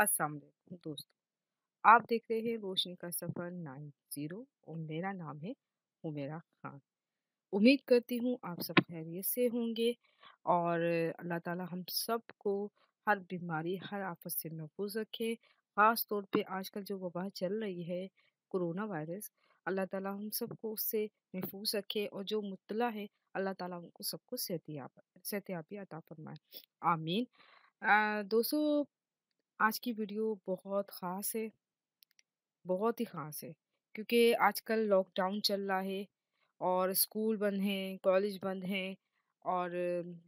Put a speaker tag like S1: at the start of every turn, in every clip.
S1: अस्सलाम वालेकुम दोस्तों, आप देख रहे हैं रोशनी का सफ़र 90 और मेरा नाम है हुमेरा खान। उम्मीद करती हूँ आप सब खैरियत से होंगे और अल्लाह ताला हम सबको हर बीमारी, हर आफत से महफूज रखे। ख़ास तौर पे आजकल जो वबा चल रही है कोरोना वायरस, अल्लाह ताला हम सबको उससे महफूज रखे और जो मुब्तला है अल्लाह ताला उनको सबको सेहतियाबी अता फरमाए। आमीन। दोस्तों, आज की वीडियो बहुत ख़ास है, बहुत ही ख़ास है, क्योंकि आजकल लॉकडाउन चल रहा है और स्कूल बंद हैं, कॉलेज बंद हैं और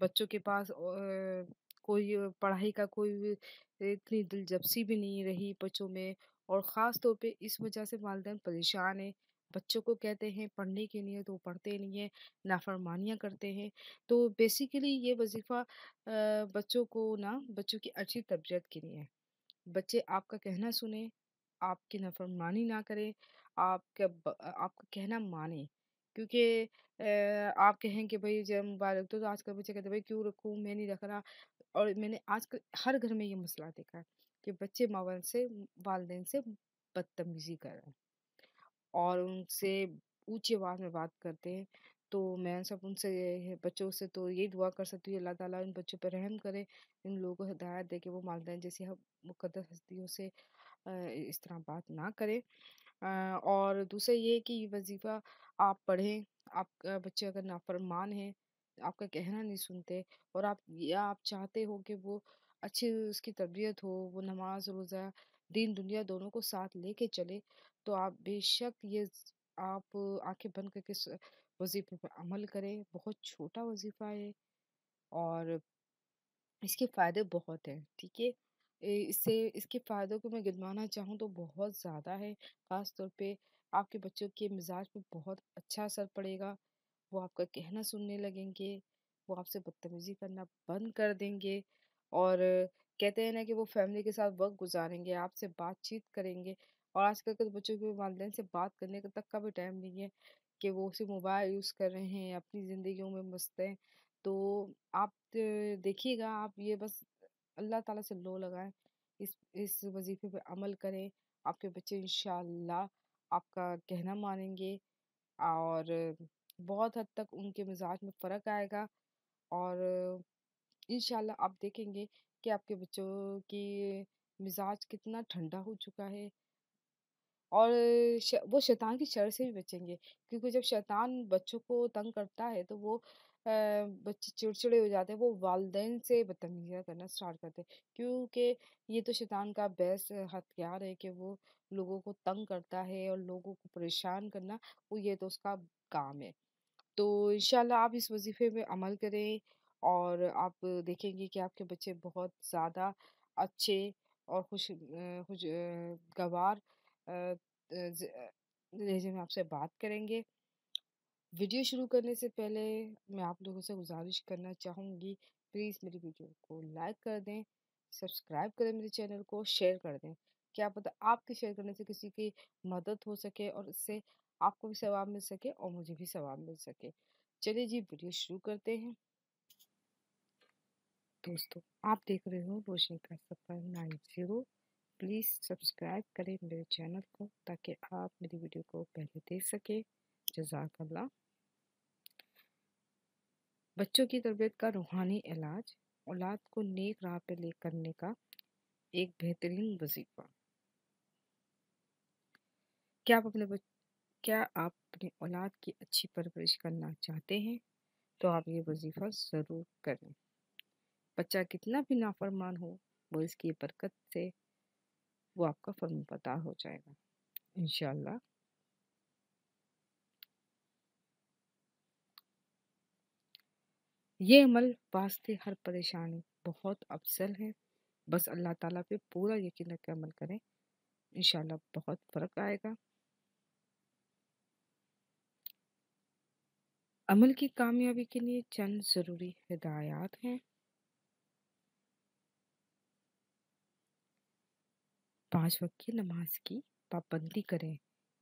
S1: बच्चों के पास कोई पढ़ाई का कोई इतनी दिलचस्पी भी नहीं रही बच्चों में। और ख़ास तौर पे इस वजह से वालिदैन परेशान हैं। बच्चों को कहते हैं पढ़ने के लिए तो वो पढ़ते नहीं हैं, नाफरमानियाँ करते हैं। तो बेसिकली ये वज़ीफ़ा बच्चों की अच्छी तरबियत के लिए है। बच्चे आपका कहना सुने, आपकी नाफ़रमानी ना करें, आपका कहना मानें। क्योंकि आप कहें कि भई जब मोबाइल रख दो, तो आजकल बच्चे कहते हैं भई क्यों रखूँ, मैं नहीं रख रहा। और मैंने आजकल हर घर में ये मसला देखा है कि बच्चे वालिदैन से बदतमीज़ी कर रहे हैं और उनसे ऊँची आवाज़ में बात करते हैं। तो मैं सब उनसे बच्चों से तो यही दुआ कर सकती हूँ, अल्लाह ताला इन बच्चों पे रहम करे, इन लोगों को हिदायत दे कि वो वालिदैन जैसी मुक़द्दस हस्तियों से इस तरह बात ना करें। और दूसरा ये है कि ये वज़ीफ़ा आप पढ़ें। आपका बच्चे अगर नाफ़रमान हैं, आपका कहना नहीं सुनते और आप चाहते हो कि वो अच्छी उसकी तरबियत हो, वो नमाज़, रोज़ा, दीन दुनिया दोनों को साथ लेके चले, तो आप बेशक आप आँखें बंद करके इस वज़ीफ़े पे अमल करें। बहुत छोटा वज़ीफ़ा है और इसके फ़ायदे बहुत हैं, ठीक है? इसके फ़ायदों को मैं गिनवाना चाहूँ तो बहुत ज़्यादा है। ख़ास तौर पे आपके बच्चों के मिज़ाज पे बहुत अच्छा असर पड़ेगा। वो आपका कहना सुनने लगेंगे, वो आपसे बदतमीज़ी करना बंद कर देंगे और कहते हैं ना कि वो फ़ैमिली के साथ वक़्त गुज़ारेंगे, आपसे बातचीत करेंगे। और आजकल के तो बच्चों के वालिदैन से बात करने का तक का भी टाइम नहीं है कि वो सिर्फ़ मोबाइल यूज़ कर रहे हैं, अपनी ज़िंदगियों में मस्त हैं। तो आप देखिएगा, आप ये बस अल्लाह ताला से लो लगाएँ, इस वज़ीफ़े पे अमल करें, आपके बच्चे इंशाअल्लाह आपका कहना मानेंगे और बहुत हद तक उनके मिज़ाज में फ़र्क आएगा और इंशाअल्लाह आप देखेंगे कि आपके बच्चों की मिज़ाज कितना ठंडा हो चुका है और वो शैतान की शर से भी बचेंगे। क्योंकि जब शैतान बच्चों को तंग करता है तो बच्चे चिड़चिड़े हो जाते हैं, वो वालिदैन से बदतमीज़ियाँ करना स्टार्ट करते हैं। क्योंकि ये तो शैतान का बेस्ट हथियार है कि वो लोगों को तंग करता है और लोगों को परेशान करना, वो ये तो उसका काम है। तो इंशाल्लाह आप इस वज़ीफ़े में अमल करें और आप देखेंगे कि आपके बच्चे बहुत ज़्यादा अच्छे और गवार लहज़े में आपसे बात करेंगे। वीडियो शुरू करने से पहले मैं आप लोगों से गुज़ारिश करना चाहूँगी, प्लीज़ मेरी वीडियो को लाइक कर दें, सब्सक्राइब करें मेरे चैनल को, शेयर कर दें। क्या पता आपके शेयर करने से किसी की मदद हो सके और इससे आपको भी सवाब मिल सके और मुझे भी सवाब मिल सके। चलिए जी, वीडियो शुरू करते हैं। दोस्तों, आप देख रहे हो रोशनी का सफ़र 90। प्लीज़ सब्सक्राइब करें मेरे चैनल को ताकि आप मेरी वीडियो को पहले देख सकें। जज़ाकल्लाह। बच्चों की तरबियत का रूहानी इलाज, औलाद को नेक राह पे ले करने का एक बेहतरीन वजीफा। क्या आप अपने बच क्या आप अपनी औलाद की अच्छी परवरिश करना चाहते हैं तो आप ये वजीफा ज़रूर करें। बच्चा कितना भी नाफरमान हो, वो इसकी बरकत से वो आपका फर्माबरदार हो जाएगा इंशाअल्लाह। ये अमल वास्ते हर परेशानी बहुत अफजल है। बस अल्लाह ताला पे पूरा यकीन रख के अमल करें, इंशाअल्लाह बहुत फ़र्क आएगा। अमल की कामयाबी के लिए चंद ज़रूरी हिदायत हैं। 5 वक्त की नमाज की पाबंदी करें,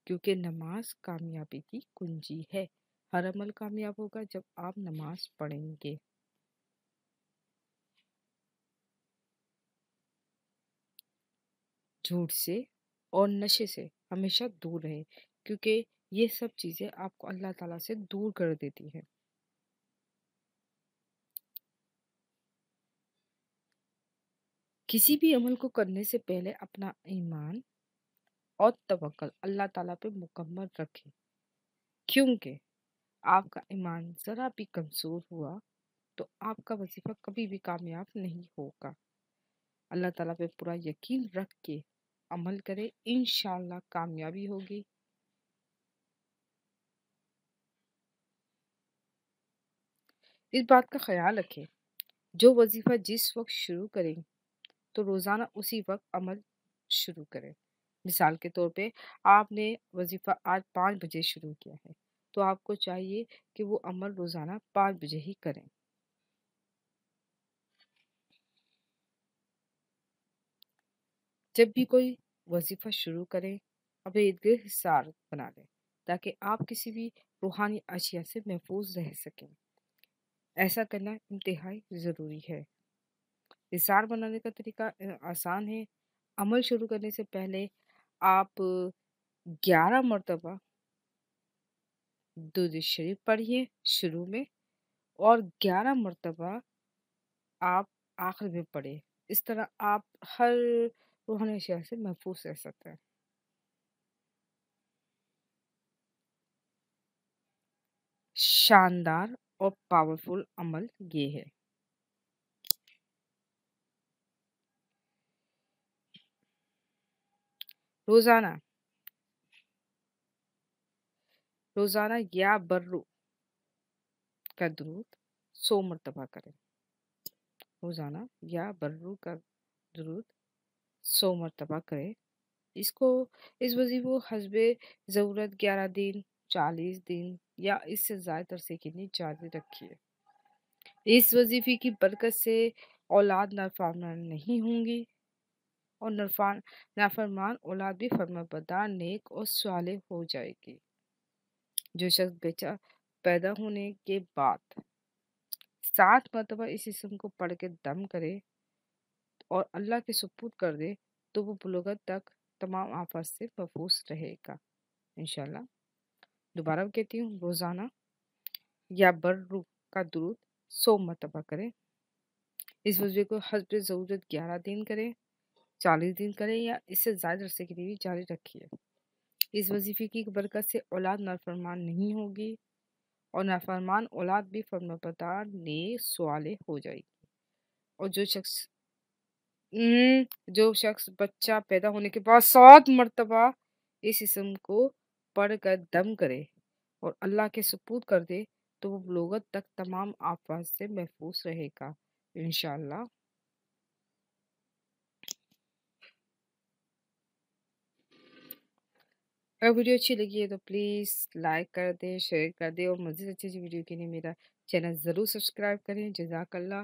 S1: क्योंकि नमाज कामयाबी की कुंजी है। हर अमल कामयाब होगा जब आप नमाज पढ़ेंगे। جھوٹ سے اور نشے سے ہمیشہ دور رہیں، کیونکہ یہ سب چیزیں آپ کو اللہ تعالیٰ سے دور کر دیتی ہیں۔ کسی بھی عمل کو کرنے سے پہلے اپنا ایمان اور توکل اللہ تعالیٰ پہ مکمل رکھیں، کیونکہ آپ کا ایمان ذرا بھی کمزور ہوا تو آپ کا وظیفہ کبھی بھی کامیاب نہیں ہوگا۔ اللہ تعالیٰ پہ پورا یقین رکھ کے عمل کرے، انشاءاللہ کامیابی ہوگی۔ اس بات کا خیال رکھیں، جو وظیفہ جس وقت شروع کریں تو روزانہ اسی وقت عمل شروع کریں۔ مثال کے طور پہ آپ نے وظیفہ آج 5 بجے شروع کیا ہے تو آپ کو چاہیے کہ وہ عمل روزانہ 5 بجے ہی کریں۔ جب بھی کوئی وظیفہ شروع کریں اپنے ارد گرد حصار بنا لیں تاکہ آپ کسی بھی روحانی اشیاء سے محفوظ رہ سکیں۔ ایسا کرنا انتہائی ضروری ہے۔ حصار بنانے کا طریقہ آسان ہے۔ عمل شروع کرنے سے پہلے آپ 11 مرتبہ درود شریف پڑھیے شروع میں، اور 11 مرتبہ آپ آخر میں پڑھیں۔ اس طرح آپ ہر روحانی اشیاء سے محفوظ رہ سکتے ہیں۔ شاندار اور پاورفل عمل یہ ہے۔ روزانہ یا برو کا درود 100 مرتبہ کریں۔ روزانہ یا برو کا درود 100 مرتبہ کریں۔ اس وظیفے کو حسب ضرورت 11 دن، 40 دن یا اس سے زائد عرصے کے لیے جاری رکھیے۔ اس وظیفے کی برکت سے اولاد نافرمان نہیں ہوں گی، اور نافرمان اولاد بھی فرمانبردار، نیک اور صالح ہو جائے گی۔ جو شخص بچہ پیدا ہونے کے بعد 7 مرتبہ اس اسم کو پڑھ کے دم کرے اور اللہ کے سپرد کر دے تو وہ بلوغت تک تمام آفات سے محفوظ رہے گا انشاءاللہ۔ دوبارہ کہتی ہوں، روزانہ یا برو کا درود 100 مرتبہ کریں۔ اس وظیفے کو حسب ضرورت 11 دن کریں، 40 دن کریں یا اس سے زائد عرصے کے لیے بھی جاری رکھیے۔ اس وظیفے کی برکت سے اولاد نافرمان نہیں ہوگی، اور نافرمان اولاد بھی فرمانبردار، نیک، صالح ہو جائے گی۔ اور جو شخص بچہ پیدا ہونے کے بعد 7 مرتبہ اس اسم کو پڑھ کر دم کرے اور اللہ کے سپرد کر دے تو وہ بلوغت تک تمام آفات سے محفوظ رہے گا انشاءاللہ۔ اگر ویڈیو اچھی لگی ہے تو پلیز لائک کر دیں، شیئر کر دیں، اور مزید اچھی ویڈیو کے لیے میرا چینل ضرور سبسکرائب کریں۔ جزاک اللہ۔